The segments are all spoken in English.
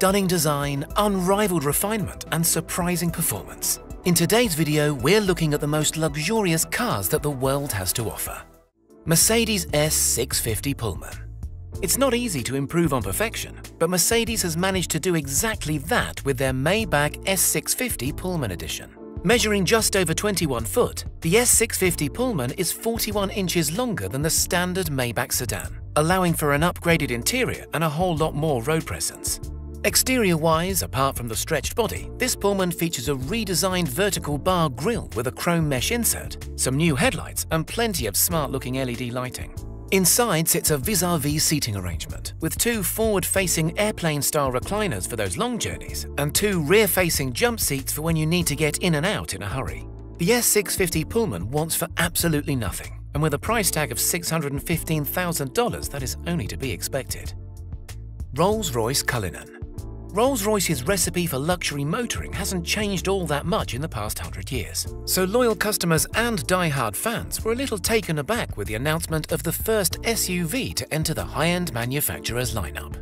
stunning design, unrivaled refinement, and surprising performance. In today's video, we're looking at the most luxurious cars that the world has to offer. Mercedes S650 Pullman. It's not easy to improve on perfection, but Mercedes has managed to do exactly that with their Maybach S650 Pullman edition. Measuring just over 21 foot, the S650 Pullman is 41 inches longer than the standard Maybach sedan, allowing for an upgraded interior and a whole lot more road presence. Exterior-wise, apart from the stretched body, this Pullman features a redesigned vertical bar grille with a chrome mesh insert, some new headlights, and plenty of smart-looking LED lighting. Inside sits a vis-a-vis seating arrangement, with two forward-facing airplane-style recliners for those long journeys, and two rear-facing jump seats for when you need to get in and out in a hurry. The S650 Pullman wants for absolutely nothing, and with a price tag of $615,000, that is only to be expected. Rolls-Royce Cullinan. Rolls-Royce's recipe for luxury motoring hasn't changed all that much in the past 100 years, so loyal customers and die-hard fans were a little taken aback with the announcement of the first SUV to enter the high-end manufacturer's lineup.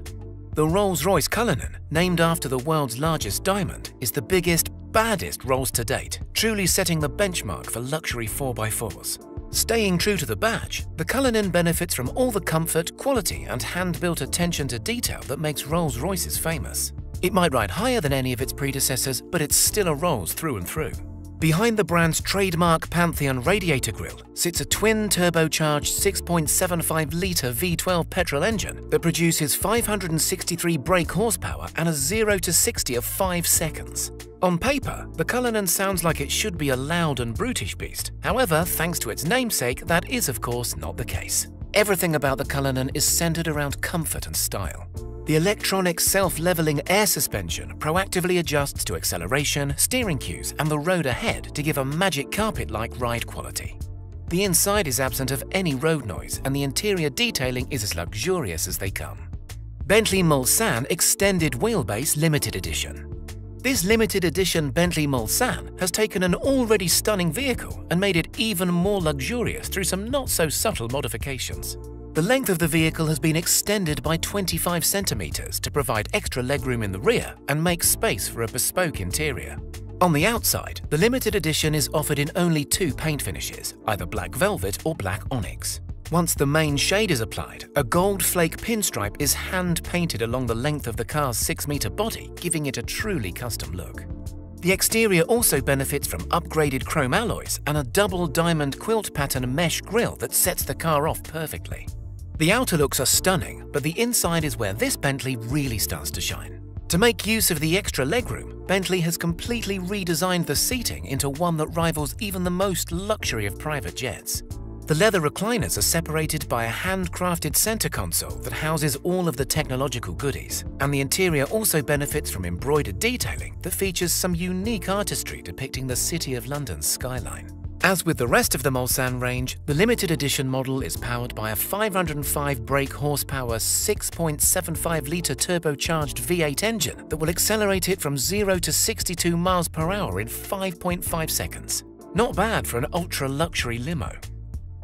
The Rolls-Royce Cullinan, named after the world's largest diamond, is the biggest, baddest Rolls to date, truly setting the benchmark for luxury 4x4s. Staying true to the badge, the Cullinan benefits from all the comfort, quality, and hand-built attention to detail that makes Rolls-Royces famous. It might ride higher than any of its predecessors, but it's still a Rolls through and through. Behind the brand's trademark Pantheon radiator grille sits a twin-turbocharged 6.75-litre V12 petrol engine that produces 563 brake horsepower and a 0 to 60 of 5 seconds. On paper, the Cullinan sounds like it should be a loud and brutish beast. However, thanks to its namesake, that is of course not the case. Everything about the Cullinan is centered around comfort and style. The electronic self-leveling air suspension proactively adjusts to acceleration, steering cues, and the road ahead to give a magic carpet-like ride quality. The inside is absent of any road noise, and the interior detailing is as luxurious as they come. Bentley Mulsanne Extended Wheelbase Limited Edition. This limited edition Bentley Mulsanne has taken an already stunning vehicle and made it even more luxurious through some not-so-subtle modifications. The length of the vehicle has been extended by 25 centimeters to provide extra legroom in the rear and make space for a bespoke interior. On the outside, the limited edition is offered in only two paint finishes, either black velvet or black onyx. Once the main shade is applied, a gold flake pinstripe is hand-painted along the length of the car's 6-meter body, giving it a truly custom look. The exterior also benefits from upgraded chrome alloys and a double diamond quilt pattern mesh grille that sets the car off perfectly. The outer looks are stunning, but the inside is where this Bentley really starts to shine. To make use of the extra legroom, Bentley has completely redesigned the seating into one that rivals even the most luxury of private jets. The leather recliners are separated by a handcrafted center console that houses all of the technological goodies, and the interior also benefits from embroidered detailing that features some unique artistry depicting the City of London's skyline. As with the rest of the Mulsanne range, the limited edition model is powered by a 505 brake horsepower 6.75-litre turbocharged V8 engine that will accelerate it from 0 to 62 miles per hour in 5.5 seconds. Not bad for an ultra-luxury limo.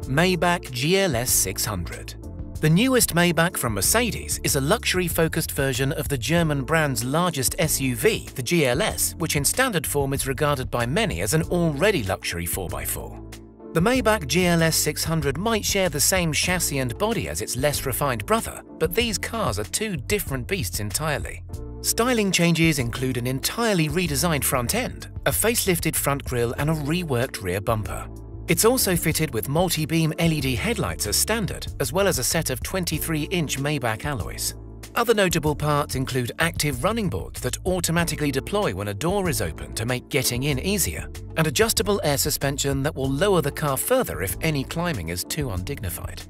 Maybach GLS 600. The newest Maybach from Mercedes is a luxury-focused version of the German brand's largest SUV, the GLS, which in standard form is regarded by many as an already luxury 4x4. The Maybach GLS 600 might share the same chassis and body as its less refined brother, but these cars are two different beasts entirely. Styling changes include an entirely redesigned front end, a facelifted front grille, and a reworked rear bumper. It's also fitted with multi-beam LED headlights as standard, as well as a set of 23-inch Maybach alloys. Other notable parts include active running boards that automatically deploy when a door is open to make getting in easier, and adjustable air suspension that will lower the car further if any climbing is too undignified.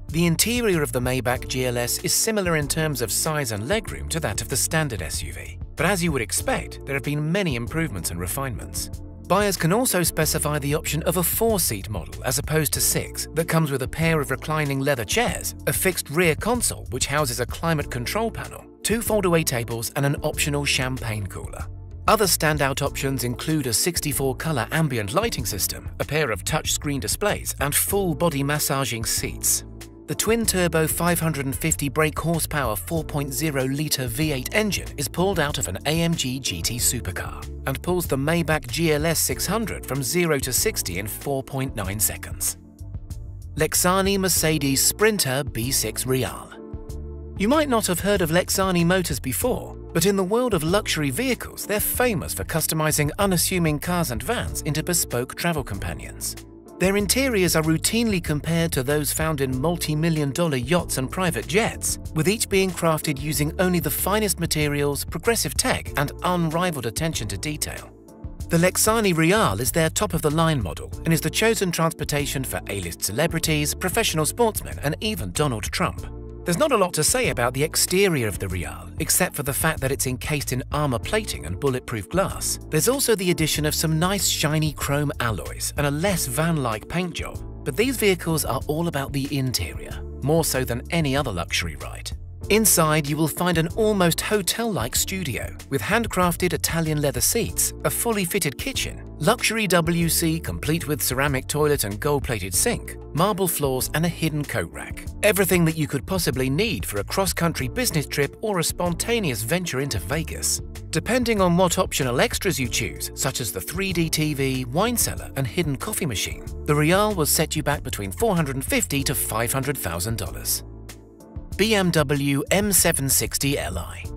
The interior of the Maybach GLS is similar in terms of size and legroom to that of the standard SUV, but as you would expect, there have been many improvements and refinements. Buyers can also specify the option of a 4-seat model as opposed to 6 that comes with a pair of reclining leather chairs, a fixed rear console which houses a climate control panel, 2 fold-away tables, and an optional champagne cooler. Other standout options include a 64-color ambient lighting system, a pair of touchscreen displays, and full body massaging seats. The The twin-turbo 550 brake horsepower 4.0-litre V8 engine is pulled out of an AMG GT supercar and pulls the Maybach GLS 600 from 0 to 60 in 4.9 seconds. Lexani Mercedes Sprinter B6 Reale. You might not have heard of Lexani Motors before, but in the world of luxury vehicles, they're famous for customizing unassuming cars and vans into bespoke travel companions. Their interiors are routinely compared to those found in multi-million-dollar yachts and private jets, with each being crafted using only the finest materials, progressive tech, and unrivaled attention to detail. The Lexani Reale is their top-of-the-line model and is the chosen transportation for A-list celebrities, professional sportsmen, and even Donald Trump. There's not a lot to say about the exterior of the Reale, except for the fact that it's encased in armor plating and bulletproof glass. There's also the addition of some nice shiny chrome alloys and a less van-like paint job. But these vehicles are all about the interior, more so than any other luxury ride. Inside, you will find an almost hotel-like studio with handcrafted Italian leather seats, a fully fitted kitchen, luxury WC complete with ceramic toilet and gold-plated sink, marble floors, and a hidden coat rack. Everything that you could possibly need for a cross-country business trip or a spontaneous venture into Vegas. Depending on what optional extras you choose, such as the 3D TV, wine cellar, and hidden coffee machine, the Reale will set you back between $450,000 to $500,000. BMW M760 Li.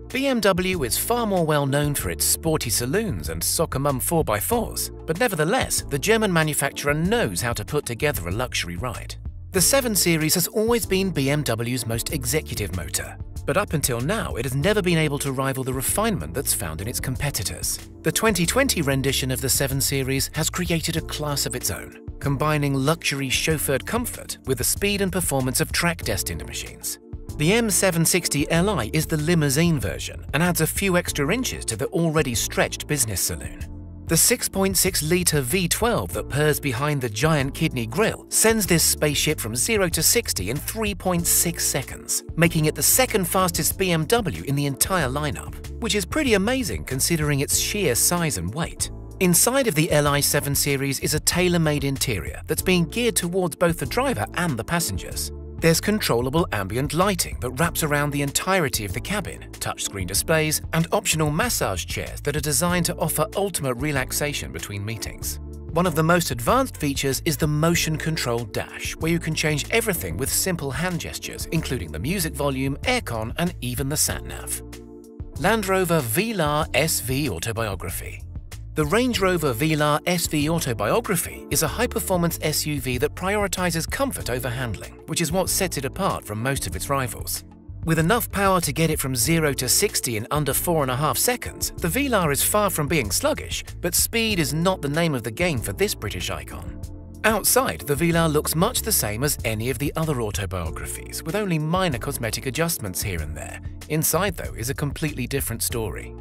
BMW is far more well known for its sporty saloons and soccer mum 4x4s, but nevertheless, the German manufacturer knows how to put together a luxury ride. The 7 Series has always been BMW's most executive motor, but up until now it has never been able to rival the refinement that's found in its competitors. The 2020 rendition of the 7 Series has created a class of its own, combining luxury chauffeured comfort with the speed and performance of track-destined machines. The M760 Li is the limousine version and adds a few extra inches to the already stretched business saloon. The 6.6-litre V12 that purrs behind the giant kidney grille sends this spaceship from 0 to 60 in 3.6 seconds, making it the second fastest BMW in the entire lineup, which is pretty amazing considering its sheer size and weight. Inside of the Li 7 Series is a tailor-made interior that's being geared towards both the driver and the passengers. There's controllable ambient lighting that wraps around the entirety of the cabin, touchscreen displays, and optional massage chairs that are designed to offer ultimate relaxation between meetings. One of the most advanced features is the motion-controlled dash, where you can change everything with simple hand gestures, including the music volume, aircon, and even the sat-nav. Land Rover Velar SVAutobiography. The Range Rover Velar SVAutobiography is a high-performance SUV that prioritizes comfort over handling, which is what sets it apart from most of its rivals. With enough power to get it from 0 to 60 in under 4.5 seconds, the Velar is far from being sluggish, but speed is not the name of the game for this British icon. Outside, the Velar looks much the same as any of the other autobiographies, with only minor cosmetic adjustments here and there. Inside, though, is a completely different story.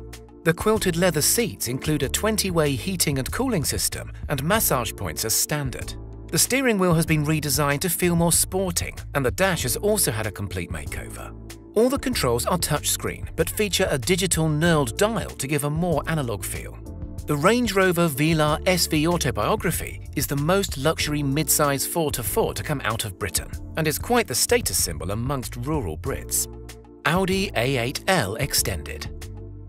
The quilted leather seats include a 20-way heating and cooling system and massage points as standard. The steering wheel has been redesigned to feel more sporting, and the dash has also had a complete makeover. All the controls are touchscreen, but feature a digital knurled dial to give a more analog feel. The Range Rover Velar SVAutobiography is the most luxury mid-size 4x4 to come out of Britain, and is quite the status symbol amongst rural Brits. Audi A8L Extended.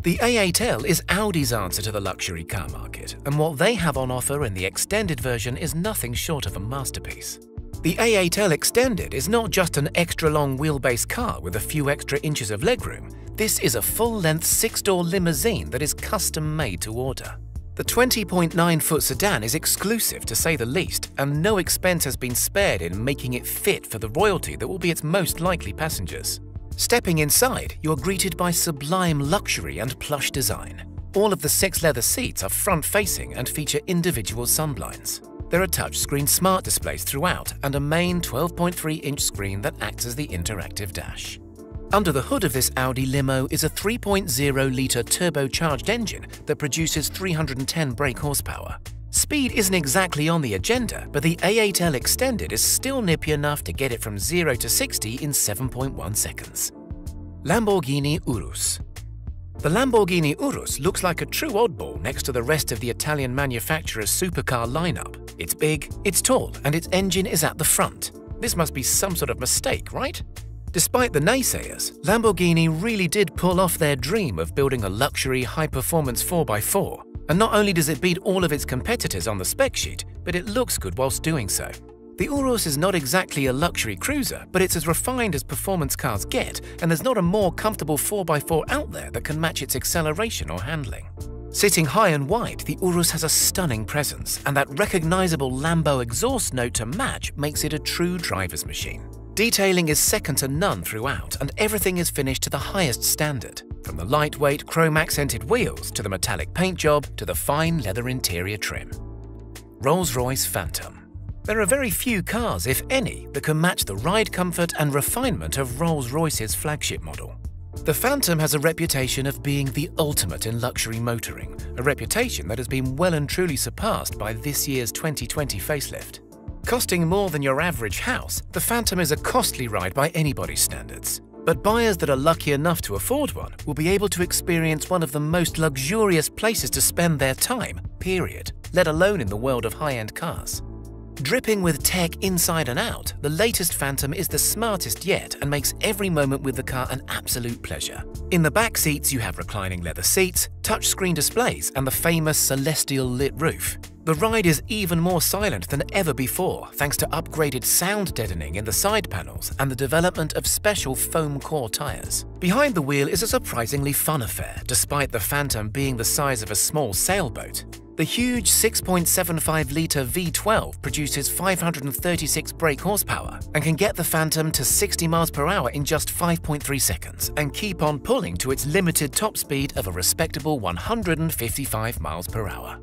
The A8L is Audi's answer to the luxury car market, and what they have on offer in the extended version is nothing short of a masterpiece. The A8L Extended is not just an extra-long wheelbase car with a few extra inches of legroom. This is a full-length 6-door limousine that is custom-made to order. The 20.9-foot sedan is exclusive to say the least, and no expense has been spared in making it fit for the royalty that will be its most likely passengers. Stepping inside, you're greeted by sublime luxury and plush design. All of the 6 leather seats are front-facing and feature individual sunblinds. There are touchscreen smart displays throughout and a main 12.3-inch screen that acts as the interactive dash. Under the hood of this Audi limo is a 3.0-litre turbocharged engine that produces 310 brake horsepower. Speed isn't exactly on the agenda, but the A8L Extended is still nippy enough to get it from 0 to 60 in 7.1 seconds. Lamborghini Urus. The Lamborghini Urus looks like a true oddball next to the rest of the Italian manufacturer's supercar lineup. It's big, it's tall, and its engine is at the front. This must be some sort of mistake, right? Despite the naysayers, Lamborghini really did pull off their dream of building a luxury, high-performance 4x4. And not only does it beat all of its competitors on the spec sheet, but it looks good whilst doing so. The Urus is not exactly a luxury cruiser, but it's as refined as performance cars get, and there's not a more comfortable 4x4 out there that can match its acceleration or handling. Sitting high and wide, the Urus has a stunning presence, and that recognizable Lambo exhaust note to match makes it a true driver's machine. Detailing is second to none throughout, and everything is finished to the highest standard, from the lightweight chrome-accented wheels to the metallic paint job to the fine leather interior trim. Rolls-Royce Phantom. There are very few cars, if any, that can match the ride comfort and refinement of Rolls-Royce's flagship model. The Phantom has a reputation of being the ultimate in luxury motoring, a reputation that has been well and truly surpassed by this year's 2020 facelift. Costing more than your average house, the Phantom is a costly ride by anybody's standards. But buyers that are lucky enough to afford one will be able to experience one of the most luxurious places to spend their time, period, let alone in the world of high-end cars. Dripping with tech inside and out, the latest Phantom is the smartest yet and makes every moment with the car an absolute pleasure. In the back seats you have reclining leather seats, touchscreen displays and the famous celestial lit roof. The ride is even more silent than ever before thanks to upgraded sound deadening in the side panels and the development of special foam core tires. Behind the wheel is a surprisingly fun affair, despite the Phantom being the size of a small sailboat. The huge 6.75-litre V12 produces 536 brake horsepower and can get the Phantom to 60 miles per hour in just 5.3 seconds and keep on pulling to its limited top speed of a respectable 155 miles per hour.